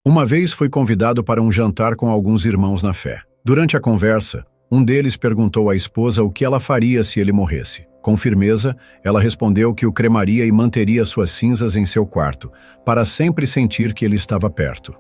Uma vez fui convidado para um jantar com alguns irmãos na fé. Durante a conversa, um deles perguntou à esposa o que ela faria se ele morresse. Com firmeza, ela respondeu que o cremaria e manteria suas cinzas em seu quarto, para sempre sentir que ele estava perto.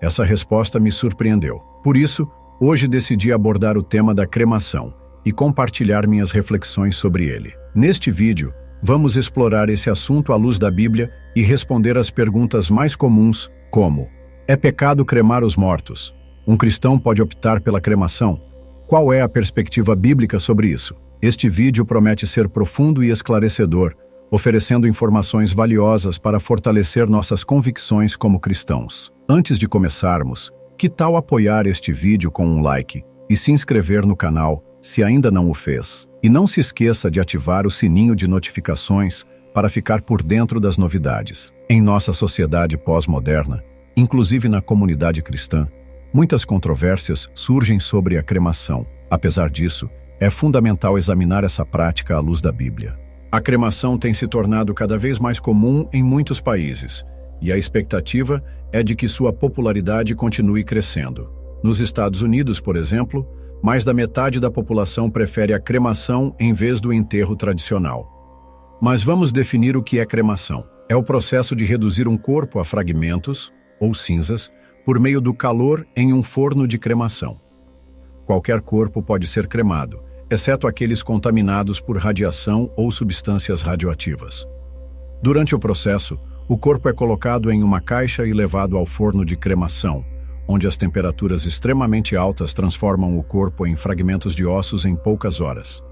Essa resposta me surpreendeu. Por isso, hoje decidi abordar o tema da cremação e compartilhar minhas reflexões sobre ele. Neste vídeo, vamos explorar esse assunto à luz da Bíblia e responder às perguntas mais comuns, como: é pecado cremar os mortos? Um cristão pode optar pela cremação? Qual é a perspectiva bíblica sobre isso? Este vídeo promete ser profundo e esclarecedor, oferecendo informações valiosas para fortalecer nossas convicções como cristãos. Antes de começarmos, que tal apoiar este vídeo com um like e se inscrever no canal, se ainda não o fez? E não se esqueça de ativar o sininho de notificações para ficar por dentro das novidades. Em nossa sociedade pós-moderna, inclusive na comunidade cristã, muitas controvérsias surgem sobre a cremação. Apesar disso, é fundamental examinar essa prática à luz da Bíblia. A cremação tem se tornado cada vez mais comum em muitos países, e a expectativa é de que sua popularidade continue crescendo. Nos Estados Unidos, por exemplo, mais da metade da população prefere a cremação em vez do enterro tradicional. Mas vamos definir o que é cremação. É o processo de reduzir um corpo a fragmentos, ou cinzas, por meio do calor em um forno de cremação. Qualquer corpo pode ser cremado, exceto aqueles contaminados por radiação ou substâncias radioativas. Durante o processo, o corpo é colocado em uma caixa e levado ao forno de cremação, onde as temperaturas extremamente altas transformam o corpo em fragmentos de ossos em poucas horas.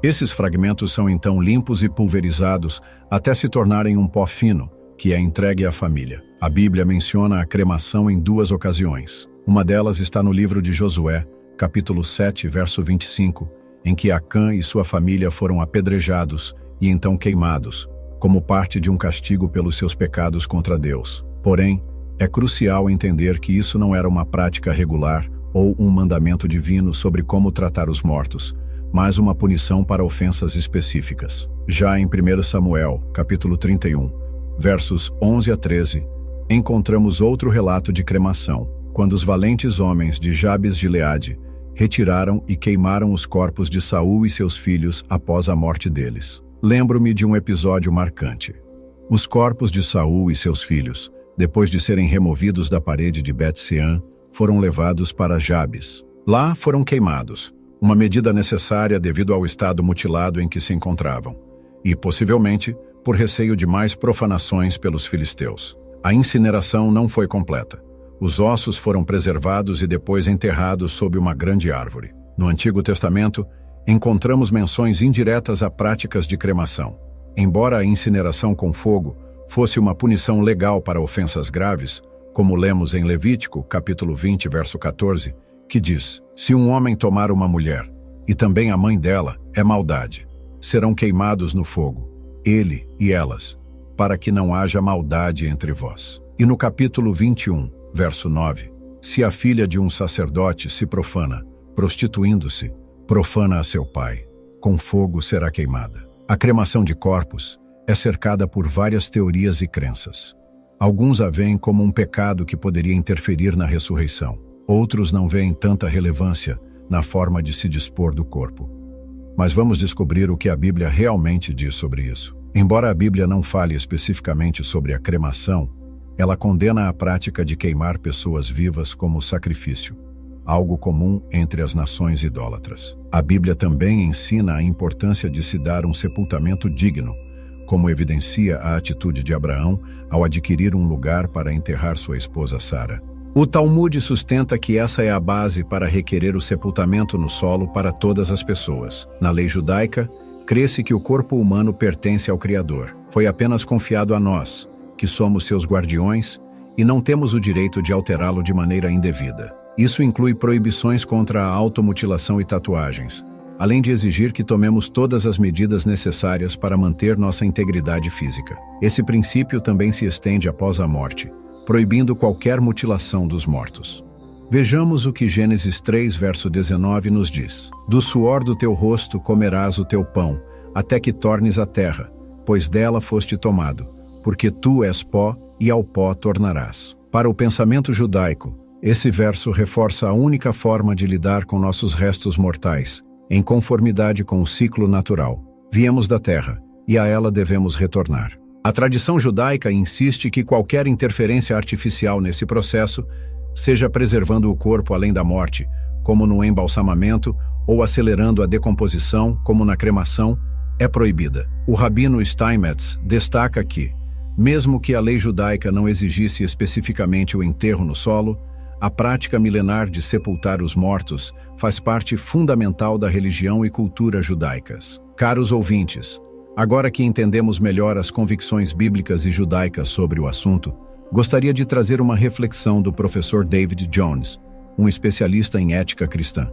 Esses fragmentos são então limpos e pulverizados até se tornarem um pó fino, que é entregue à família. A Bíblia menciona a cremação em duas ocasiões. Uma delas está no livro de Josué, capítulo 7, verso 25, em que Acã e sua família foram apedrejados e então queimados, como parte de um castigo pelos seus pecados contra Deus. Porém, é crucial entender que isso não era uma prática regular ou um mandamento divino sobre como tratar os mortos, mas uma punição para ofensas específicas. Já em 1 Samuel, capítulo 31, versos 11 a 13, encontramos outro relato de cremação, quando os valentes homens de Jabes-Gileade retiraram e queimaram os corpos de Saul e seus filhos após a morte deles. Lembro-me de um episódio marcante. Os corpos de Saul e seus filhos, depois de serem removidos da parede de Bet-Sean, foram levados para Jabes. Lá foram queimados, uma medida necessária devido ao estado mutilado em que se encontravam, e, possivelmente, por receio de mais profanações pelos filisteus. A incineração não foi completa. Os ossos foram preservados e depois enterrados sob uma grande árvore. No Antigo Testamento, encontramos menções indiretas a práticas de cremação. Embora a incineração com fogo fosse uma punição legal para ofensas graves, como lemos em Levítico, capítulo 20, verso 14, que diz: se um homem tomar uma mulher, e também a mãe dela, é maldade. Serão queimados no fogo, ele e elas, para que não haja maldade entre vós. E no capítulo 21, verso 9, se a filha de um sacerdote se profana, prostituindo-se, profana a seu pai, com fogo será queimada. A cremação de corpos é cercada por várias teorias e crenças. Alguns a veem como um pecado que poderia interferir na ressurreição. Outros não veem tanta relevância na forma de se dispor do corpo. Mas vamos descobrir o que a Bíblia realmente diz sobre isso. Embora a Bíblia não fale especificamente sobre a cremação, ela condena a prática de queimar pessoas vivas como sacrifício, algo comum entre as nações idólatras. A Bíblia também ensina a importância de se dar um sepultamento digno, como evidencia a atitude de Abraão ao adquirir um lugar para enterrar sua esposa Sara. O Talmud sustenta que essa é a base para requerer o sepultamento no solo para todas as pessoas. Na lei judaica, crê-se que o corpo humano pertence ao Criador. Foi apenas confiado a nós, que somos seus guardiões, e não temos o direito de alterá-lo de maneira indevida. Isso inclui proibições contra a automutilação e tatuagens, além de exigir que tomemos todas as medidas necessárias para manter nossa integridade física. Esse princípio também se estende após a morte, proibindo qualquer mutilação dos mortos. Vejamos o que Gênesis 3, verso 19 nos diz: do suor do teu rosto comerás o teu pão, até que tornes a terra, pois dela foste tomado, porque tu és pó e ao pó tornarás. Para o pensamento judaico, esse verso reforça a única forma de lidar com nossos restos mortais, em conformidade com o ciclo natural. Viemos da terra, e a ela devemos retornar. A tradição judaica insiste que qualquer interferência artificial nesse processo, seja preservando o corpo além da morte, como no embalsamamento, ou acelerando a decomposição, como na cremação, é proibida. O rabino Steinmetz destaca que, mesmo que a lei judaica não exigisse especificamente o enterro no solo, a prática milenar de sepultar os mortos faz parte fundamental da religião e cultura judaicas. Caros ouvintes, agora que entendemos melhor as convicções bíblicas e judaicas sobre o assunto, gostaria de trazer uma reflexão do professor David Jones, um especialista em ética cristã.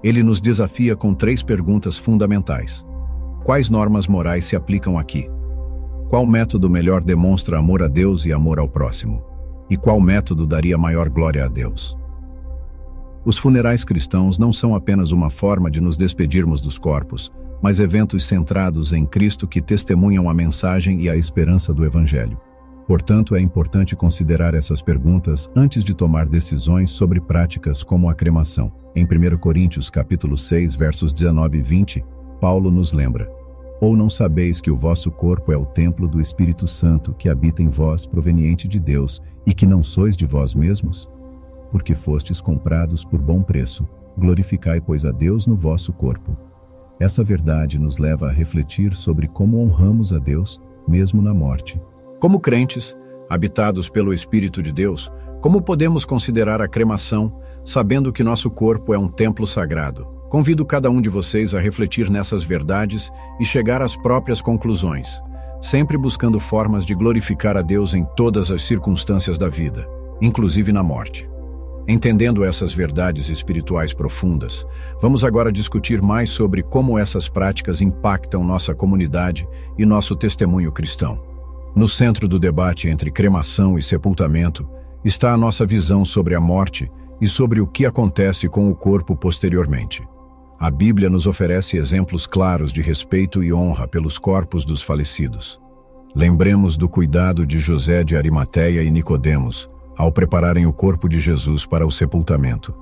Ele nos desafia com 3 perguntas fundamentais. Quais normas morais se aplicam aqui? Qual método melhor demonstra amor a Deus e amor ao próximo? E qual método daria maior glória a Deus? Os funerais cristãos não são apenas uma forma de nos despedirmos dos corpos, mas eventos centrados em Cristo que testemunham a mensagem e a esperança do Evangelho. Portanto, é importante considerar essas perguntas antes de tomar decisões sobre práticas como a cremação. Em 1 Coríntios capítulo 6, versos 19 e 20, Paulo nos lembra: Ou não sabeis que o vosso corpo é o templo do Espírito Santo que habita em vós, proveniente de Deus, e que não sois de vós mesmos? Porque fostes comprados por bom preço. Glorificai, pois, a Deus no vosso corpo. Essa verdade nos leva a refletir sobre como honramos a Deus, mesmo na morte. Como crentes, habitados pelo Espírito de Deus, como podemos considerar a cremação, sabendo que nosso corpo é um templo sagrado? Convido cada um de vocês a refletir nessas verdades e chegar às próprias conclusões, sempre buscando formas de glorificar a Deus em todas as circunstâncias da vida, inclusive na morte. Entendendo essas verdades espirituais profundas, vamos agora discutir mais sobre como essas práticas impactam nossa comunidade e nosso testemunho cristão. No centro do debate entre cremação e sepultamento está a nossa visão sobre a morte e sobre o que acontece com o corpo posteriormente. A Bíblia nos oferece exemplos claros de respeito e honra pelos corpos dos falecidos. Lembremos do cuidado de José de Arimateia e Nicodemos ao prepararem o corpo de Jesus para o sepultamento.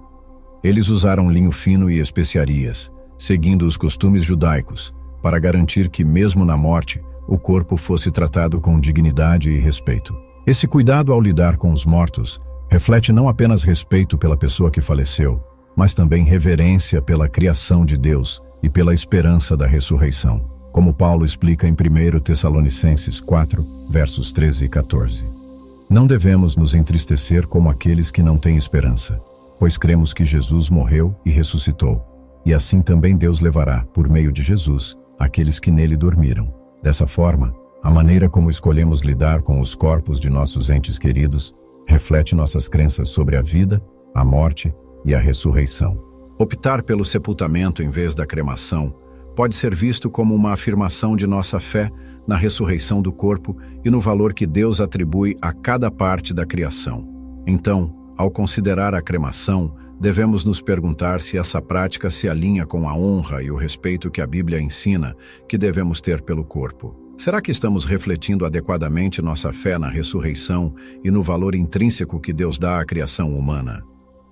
Eles usaram linho fino e especiarias, seguindo os costumes judaicos, para garantir que, mesmo na morte, o corpo fosse tratado com dignidade e respeito. Esse cuidado ao lidar com os mortos reflete não apenas respeito pela pessoa que faleceu, mas também reverência pela criação de Deus e pela esperança da ressurreição, como Paulo explica em 1 Tessalonicenses 4, versos 13 e 14. Não devemos nos entristecer como aqueles que não têm esperança, pois cremos que Jesus morreu e ressuscitou, e assim também Deus levará, por meio de Jesus, aqueles que nele dormiram. Dessa forma, a maneira como escolhemos lidar com os corpos de nossos entes queridos reflete nossas crenças sobre a vida, a morte e a ressurreição. Optar pelo sepultamento em vez da cremação pode ser visto como uma afirmação de nossa fé na ressurreição do corpo e no valor que Deus atribui a cada parte da criação. Então, ao considerar a cremação, devemos nos perguntar se essa prática se alinha com a honra e o respeito que a Bíblia ensina que devemos ter pelo corpo. Será que estamos refletindo adequadamente nossa fé na ressurreição e no valor intrínseco que Deus dá à criação humana?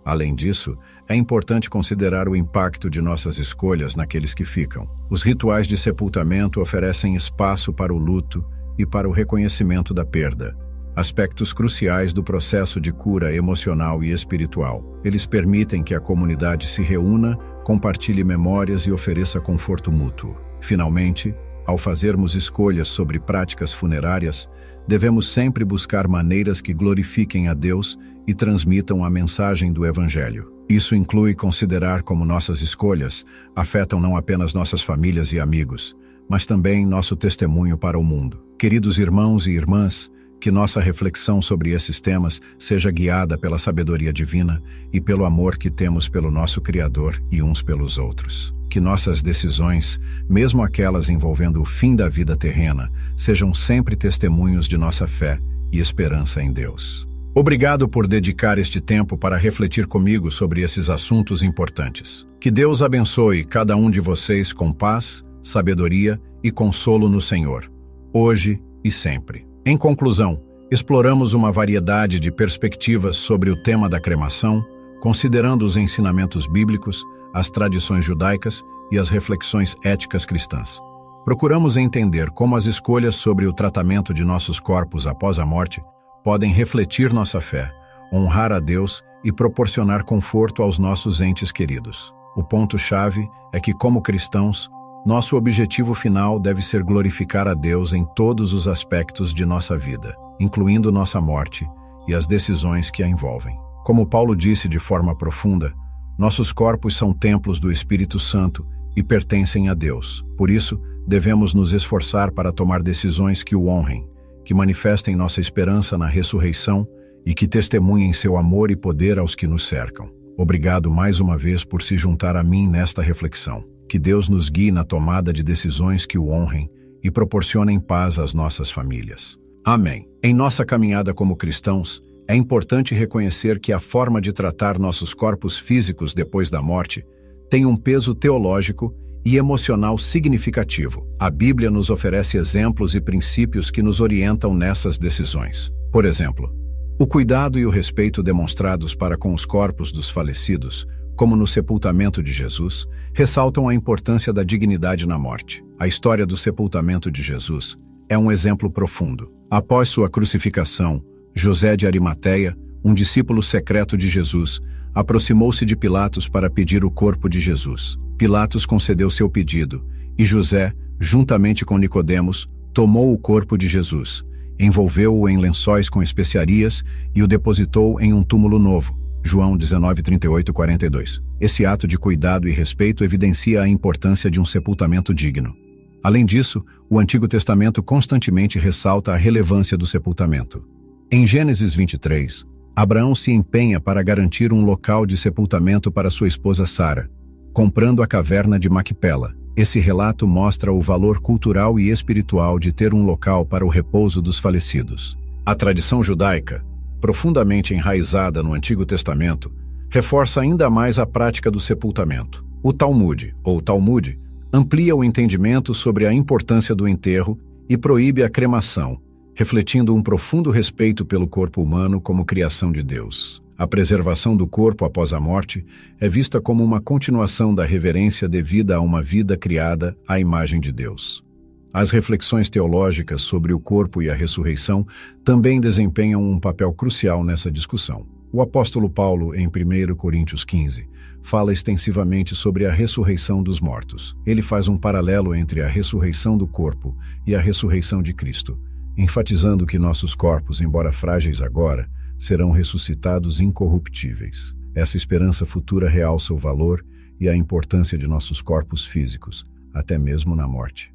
Além disso, é importante considerar o impacto de nossas escolhas naqueles que ficam. Os rituais de sepultamento oferecem espaço para o luto e para o reconhecimento da perda, aspectos cruciais do processo de cura emocional e espiritual. Eles permitem que a comunidade se reúna, compartilhe memórias e ofereça conforto mútuo. Finalmente, ao fazermos escolhas sobre práticas funerárias, devemos sempre buscar maneiras que glorifiquem a Deus e transmitam a mensagem do Evangelho. Isso inclui considerar como nossas escolhas afetam não apenas nossas famílias e amigos, mas também nosso testemunho para o mundo. Queridos irmãos e irmãs, que nossa reflexão sobre esses temas seja guiada pela sabedoria divina e pelo amor que temos pelo nosso Criador e uns pelos outros. Que nossas decisões, mesmo aquelas envolvendo o fim da vida terrena, sejam sempre testemunhos de nossa fé e esperança em Deus. Obrigado por dedicar este tempo para refletir comigo sobre esses assuntos importantes. Que Deus abençoe cada um de vocês com paz, sabedoria e consolo no Senhor, hoje e sempre. Em conclusão, Exploramos uma variedade de perspectivas sobre o tema da cremação, considerando os ensinamentos bíblicos, as tradições judaicas e as reflexões éticas cristãs. Procuramos entender como as escolhas sobre o tratamento de nossos corpos após a morte podem refletir nossa fé, honrar a Deus e proporcionar conforto aos nossos entes queridos. O ponto-chave é que, como cristãos, nosso objetivo final deve ser glorificar a Deus em todos os aspectos de nossa vida, incluindo nossa morte e as decisões que a envolvem. Como Paulo disse de forma profunda, nossos corpos são templos do Espírito Santo e pertencem a Deus. Por isso, devemos nos esforçar para tomar decisões que o honrem, que manifestem nossa esperança na ressurreição e que testemunhem seu amor e poder aos que nos cercam. Obrigado mais uma vez por se juntar a mim nesta reflexão. Que Deus nos guie na tomada de decisões que o honrem e proporcionem paz às nossas famílias. Amém. Em nossa caminhada como cristãos, é importante reconhecer que a forma de tratar nossos corpos físicos depois da morte tem um peso teológico e emocional significativo. A Bíblia nos oferece exemplos e princípios que nos orientam nessas decisões. Por exemplo, o cuidado e o respeito demonstrados para com os corpos dos falecidos, como no sepultamento de Jesus, ressaltam a importância da dignidade na morte. A história do sepultamento de Jesus é um exemplo profundo. Após sua crucificação, José de Arimateia, um discípulo secreto de Jesus, aproximou-se de Pilatos para pedir o corpo de Jesus. Pilatos concedeu seu pedido, e José, juntamente com Nicodemos, tomou o corpo de Jesus, envolveu-o em lençóis com especiarias e o depositou em um túmulo novo. João 19:38-42. Esse ato de cuidado e respeito evidencia a importância de um sepultamento digno. Além disso, o Antigo Testamento constantemente ressalta a relevância do sepultamento. Em Gênesis 23, Abraão se empenha para garantir um local de sepultamento para sua esposa Sara, comprando a caverna de Macpela. Esse relato mostra o valor cultural e espiritual de ter um local para o repouso dos falecidos. A tradição judaica, profundamente enraizada no Antigo Testamento, reforça ainda mais a prática do sepultamento. O Talmud, ou Talmud, amplia o entendimento sobre a importância do enterro e proíbe a cremação, refletindo um profundo respeito pelo corpo humano como criação de Deus. A preservação do corpo após a morte é vista como uma continuação da reverência devida a uma vida criada à imagem de Deus. As reflexões teológicas sobre o corpo e a ressurreição também desempenham um papel crucial nessa discussão. O apóstolo Paulo, em 1 Coríntios 15, fala extensivamente sobre a ressurreição dos mortos. Ele faz um paralelo entre a ressurreição do corpo e a ressurreição de Cristo, enfatizando que nossos corpos, embora frágeis agora, serão ressuscitados incorruptíveis. Essa esperança futura realça o valor e a importância de nossos corpos físicos, até mesmo na morte.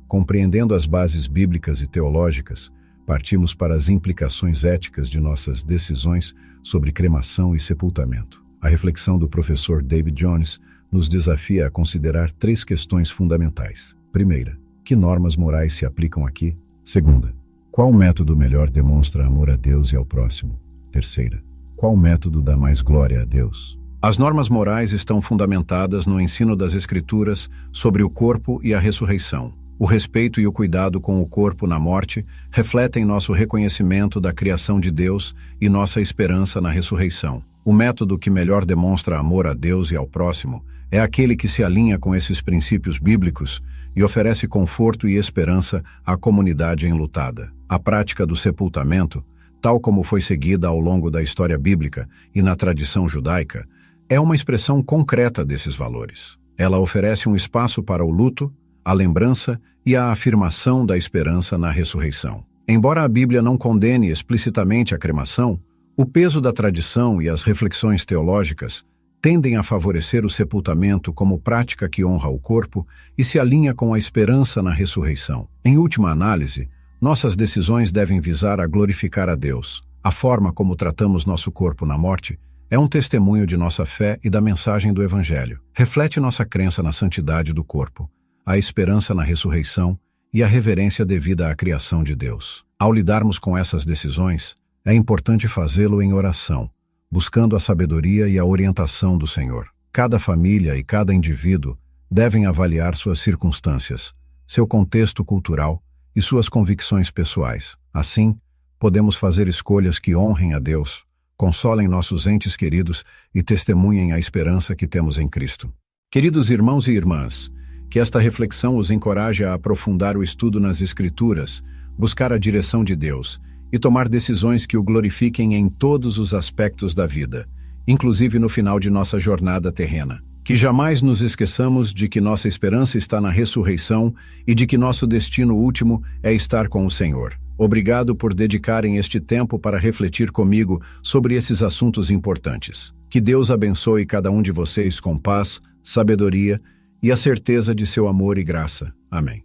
Compreendendo as bases bíblicas e teológicas, partimos para as implicações éticas de nossas decisões sobre cremação e sepultamento. A reflexão do professor David Jones nos desafia a considerar 3 questões fundamentais. Primeira, que normas morais se aplicam aqui? Segunda, qual método melhor demonstra amor a Deus e ao próximo? Terceira, qual método dá mais glória a Deus? As normas morais estão fundamentadas no ensino das Escrituras sobre o corpo e a ressurreição. O respeito e o cuidado com o corpo na morte refletem nosso reconhecimento da criação de Deus e nossa esperança na ressurreição. O método que melhor demonstra amor a Deus e ao próximo é aquele que se alinha com esses princípios bíblicos e oferece conforto e esperança à comunidade enlutada. A prática do sepultamento, tal como foi seguida ao longo da história bíblica e na tradição judaica, é uma expressão concreta desses valores. Ela oferece um espaço para o luto, a lembrança e a afirmação da esperança na ressurreição. Embora a Bíblia não condene explicitamente a cremação, o peso da tradição e as reflexões teológicas tendem a favorecer o sepultamento como prática que honra o corpo e se alinha com a esperança na ressurreição. Em última análise, nossas decisões devem visar a glorificar a Deus. A forma como tratamos nosso corpo na morte é um testemunho de nossa fé e da mensagem do Evangelho. Reflete nossa crença na santidade do corpo, a esperança na ressurreição e a reverência devida à criação de Deus. Ao lidarmos com essas decisões, é importante fazê-lo em oração, buscando a sabedoria e a orientação do Senhor. Cada família e cada indivíduo devem avaliar suas circunstâncias, seu contexto cultural e suas convicções pessoais. Assim, podemos fazer escolhas que honrem a Deus, consolem nossos entes queridos e testemunhem a esperança que temos em Cristo. Queridos irmãos e irmãs, que esta reflexão os encoraje a aprofundar o estudo nas Escrituras, buscar a direção de Deus e tomar decisões que o glorifiquem em todos os aspectos da vida, inclusive no final de nossa jornada terrena. Que jamais nos esqueçamos de que nossa esperança está na ressurreição e de que nosso destino último é estar com o Senhor. Obrigado por dedicarem este tempo para refletir comigo sobre esses assuntos importantes. Que Deus abençoe cada um de vocês com paz, sabedoria e a certeza de seu amor e graça. Amém.